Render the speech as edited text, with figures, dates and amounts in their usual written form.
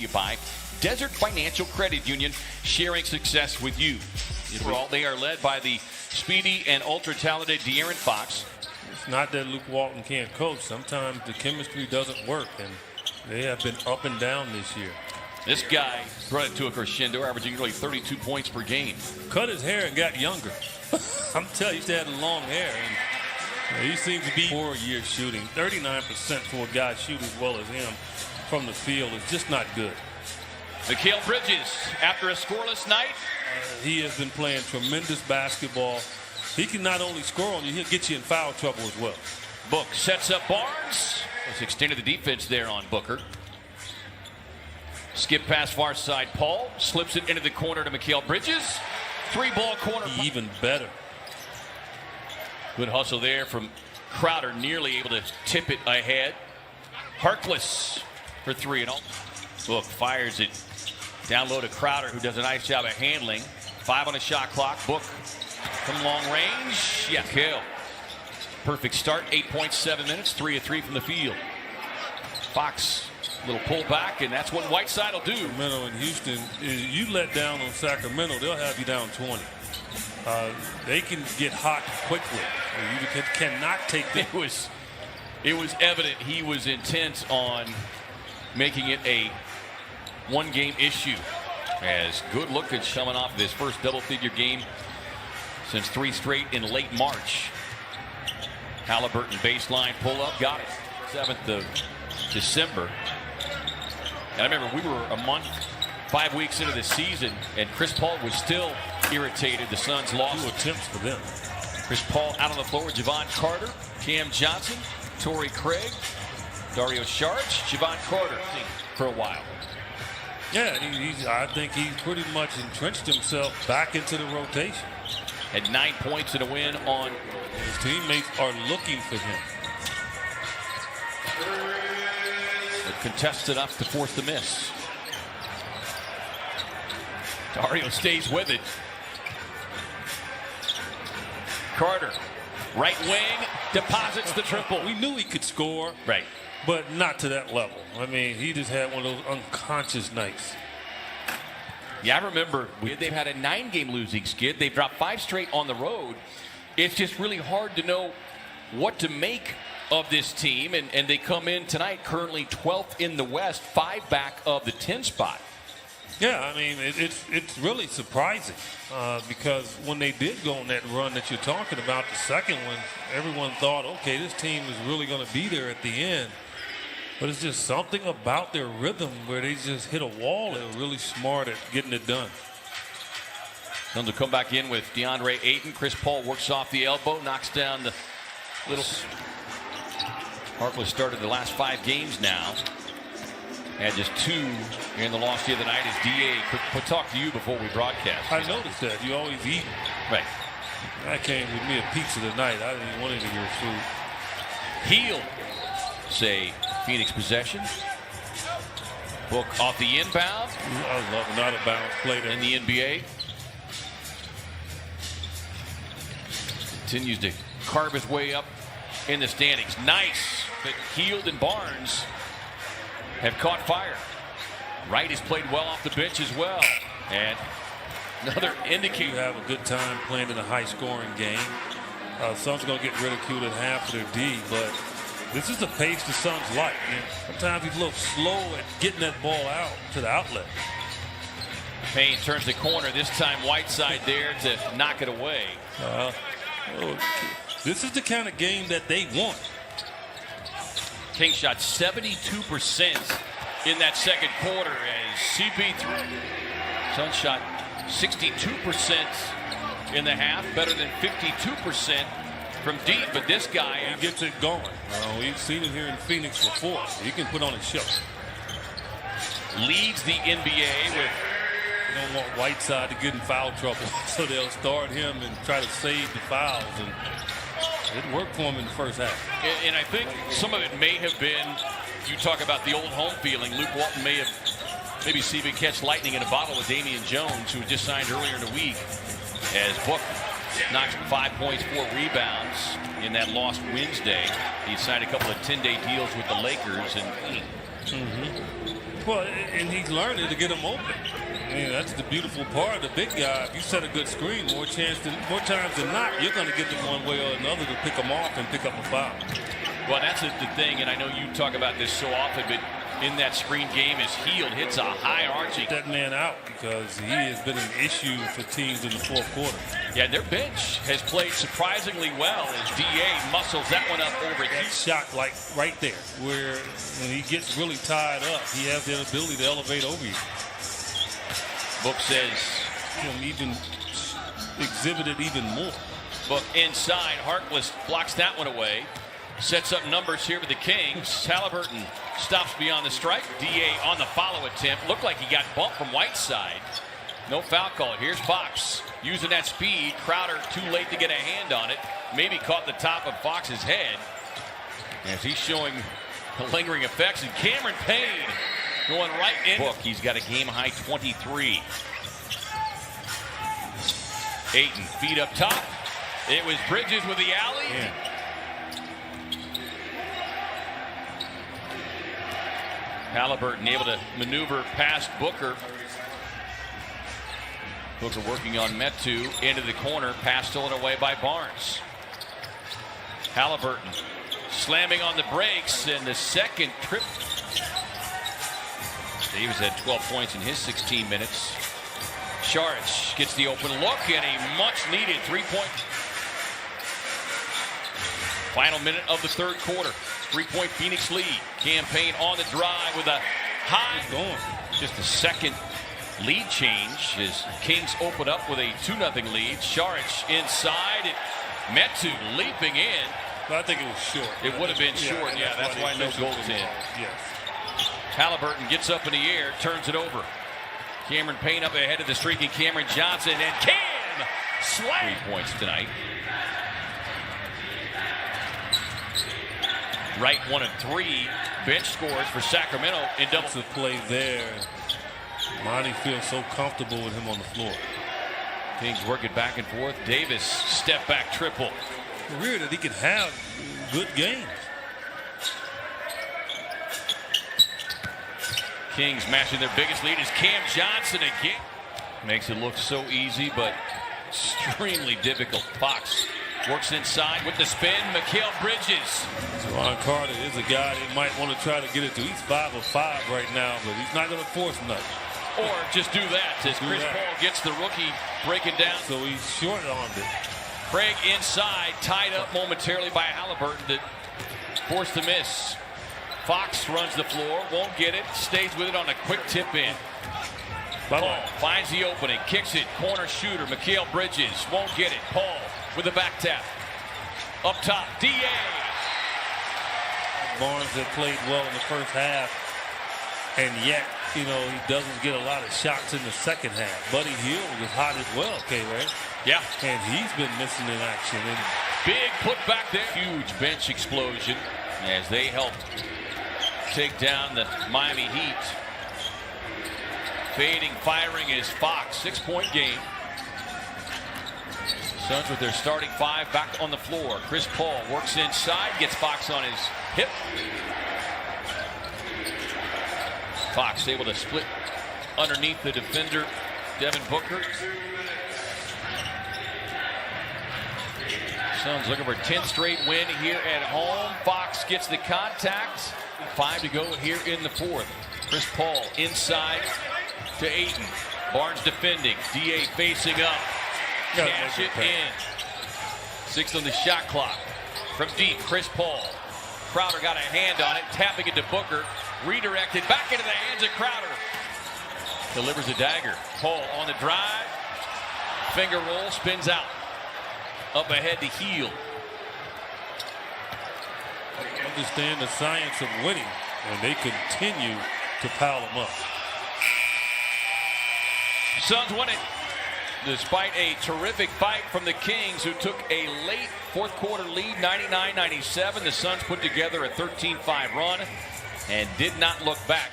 You buy Desert Financial Credit Union, sharing success with you. Overall, they are led by the speedy and ultra-talented De'Aaron Fox. It's not that Luke Walton can't coach. Sometimes the chemistry doesn't work, and they have been up and down this year. This guy brought it to a crescendo, averaging nearly 32 points per game. Cut his hair and got younger. I'm telling you, he had long hair, and he seems to be 4 years shooting. 39% for a guy shoot as well as him from the field is just not good. Mikal Bridges, after a scoreless night. He has been playing tremendous basketball. He can not only score on you, he'll get you in foul trouble as well. Book sets up Barnes. Let's extend the defense there on Booker. Skip pass far side. Paul slips it into the corner to Mikal Bridges. 3-ball corner. Even better. Good hustle there from Crowder, nearly able to tip it ahead. Harkless for 3 and all. Book fires it down low to Crowder, who does a nice job of handling. 5 on the shot clock. Book from long range. Yeah, kill. Perfect start. 8.7 minutes. 3 of 3 from the field. Fox, little pull back, and that's what Whiteside will do. Sacramento and Houston, you let down on Sacramento, they'll have you down 20. They can get hot quickly. You cannot take them. It was evident he was intent on making it a one-game issue, as good looking coming off of his first double-figure game since 3 straight in late March. Halliburton baseline pull-up, got it. 7th of December. And I remember we were a month, 5 weeks into the season, and Chris Paul was still irritated. The Suns lost. 2 attempts for them. Chris Paul out on the floor with Javon Carter, Cam Johnson, Torrey Craig, Dario Saric, Javon Carter for a while. Yeah, I think he's pretty much entrenched himself back into the rotation. Had 9 points in a win on. His teammates are looking for him. But contested enough to force the miss. Dario stays with it. Carter, right wing, deposits the triple. We knew he could score. Right. But not to that level. I mean, he just had one of those unconscious nights. Yeah, I remember they've had a 9-game losing skid. They've dropped 5 straight on the road. It's just really hard to know what to make of this team. And they come in tonight currently 12th in the West, 5 back of the 10 spot. Yeah, I mean, it's really surprising because when they did go on that run that you're talking about, the second one, everyone thought, okay, this team is really going to be there at the end. But it's just something about their rhythm where they just hit a wall. They're really smart at getting it done. Suns will come back in with DeAndre Ayton. Chris Paul works off the elbow, knocks down the little. Harkless started the last 5 games now. Had just 2 in the loss the other night. As DA could talk to you before we broadcast. I noticed that. You always eat. Right. That came with me a pizza tonight. I didn't want any of your food. Heel. Say Phoenix possession. Book off the inbound. I love an out-of-bounds play there. In the NBA. Continues to carve his way up in the standings. Nice. But Hield and Barnes have caught fire. Wright has played well off the bench as well. And another indicator. You have a good time playing in a high-scoring game. Suns are going to get ridiculed at half of their D, but this is the pace the Suns like. And sometimes he's a little slow at getting that ball out to the outlet. Payne turns the corner. This time Whiteside there to knock it away. This is the kind of game that they want. King shot 72% in that second quarter as CP3. Suns shot 62% in the half, better than 52% from deep. But this guy gets it going. We've seen it here in Phoenix before. He can put on a show. Leads the NBA with. They don't want Whiteside to get in foul trouble, so they'll start him and try to save the fouls. And it worked for him in the first half. And I think some of it may have been, you talk about the old home feeling. Luke Walton may have maybe seen him catch lightning in a bottle with Damian Jones, who just signed earlier in the week. As Book knocks 5 points, 4 rebounds in that lost Wednesday. He signed a couple of 10-day deals with the Lakers. And Well, and he's learning to get him open. I mean, that's the beautiful part of the big guy. If you set a good screen, more times than not, you're going to get them one way or another to pick them off and pick up a foul. Well, that's the thing, and I know you talk about this so often, but in that screen game, his heel hits a high arching. Get that man out because he has been an issue for teams in the fourth quarter. Yeah, their bench has played surprisingly well as DA muscles that one up over that shot like right there, where when he gets really tied up, he has the ability to elevate over you. Book says he'll even exhibit it even more. Book inside, Harkless blocks that one away. Sets up numbers here for the Kings. Halliburton stops beyond the strike. DA on the follow attempt. Looked like he got bumped from Whiteside. No foul call. Here's Fox using that speed. Crowder too late to get a hand on it. Maybe caught the top of Fox's head as he's showing the lingering effects. And Cameron Payne going right in. Book, he's got a game high 23. Ayton feet up top. It was Bridges with the alley. Yeah. Halliburton able to maneuver past Booker. Booker working on Metu into the corner. Pass stolen away by Barnes. Halliburton slamming on the brakes and the second trip. Davis had 12 points in his 16 minutes. Saric gets the open look and a much needed 3-point. Final minute of the third quarter. 3-point Phoenix lead. Campaign on the drive with a high. Just a second lead change as Kings open up with a 2-0 lead. Saric inside. Metu leaping in. But I think it was short. It would have been short. Yeah, that's why no goals in. Yes. Halliburton gets up in the air, turns it over. Cameron Payne up ahead of the streaking Cameron Johnson, and Cam slam. 3 points tonight. Wright 1 of 3 bench scores for Sacramento in double. To play there. Monty feels so comfortable with him on the floor. Kings working back and forth. Davis step back triple. Career that he could have good games. Kings matching their biggest lead is Cam Johnson again. Makes it look so easy, but extremely difficult. Fox works inside with the spin. Mikal Bridges. Ron Carter is a guy that might want to try to get it to. He's 5 of 5 right now, but he's not going to force nothing. Or just do that as Chris Paul gets the rookie breaking down. So he's short-armed it. Craig inside, tied up momentarily by Halliburton that forced the miss. Fox runs the floor, won't get it, stays with it on a quick tip in. Paul finds the opening, kicks it, corner shooter, Mikal Bridges won't get it. Paul with a back tap. Up top, DA. Barnes that played well in the first half, and yet, you know, he doesn't get a lot of shots in the second half. Buddy Hield was hot as well, K-Ray. Yeah. And he's been missing in action. And big put back there. Huge bench explosion as they helped take down the Miami Heat. Fading, firing is Fox. 6-point game. Suns with their starting 5 back on the floor. Chris Paul works inside, gets Fox on his hip. Fox able to split underneath the defender, Devin Booker. Suns looking for a 10th straight win here at home. Fox gets the contact. 5 to go here in the fourth. Chris Paul inside to Ayton. Barnes defending. DA facing up. Cash it in. 6 on the shot clock. From deep, Chris Paul. Crowder got a hand on it, tapping it to Booker. Redirected back into the hands of Crowder. Delivers a dagger. Paul on the drive. Finger roll, spins out. Up ahead to Hield. Understand the science of winning, and they continue to pile them up. Suns win it. Despite a terrific fight from the Kings, who took a late fourth quarter lead, 99-97, the Suns put together a 13-5 run and did not look back.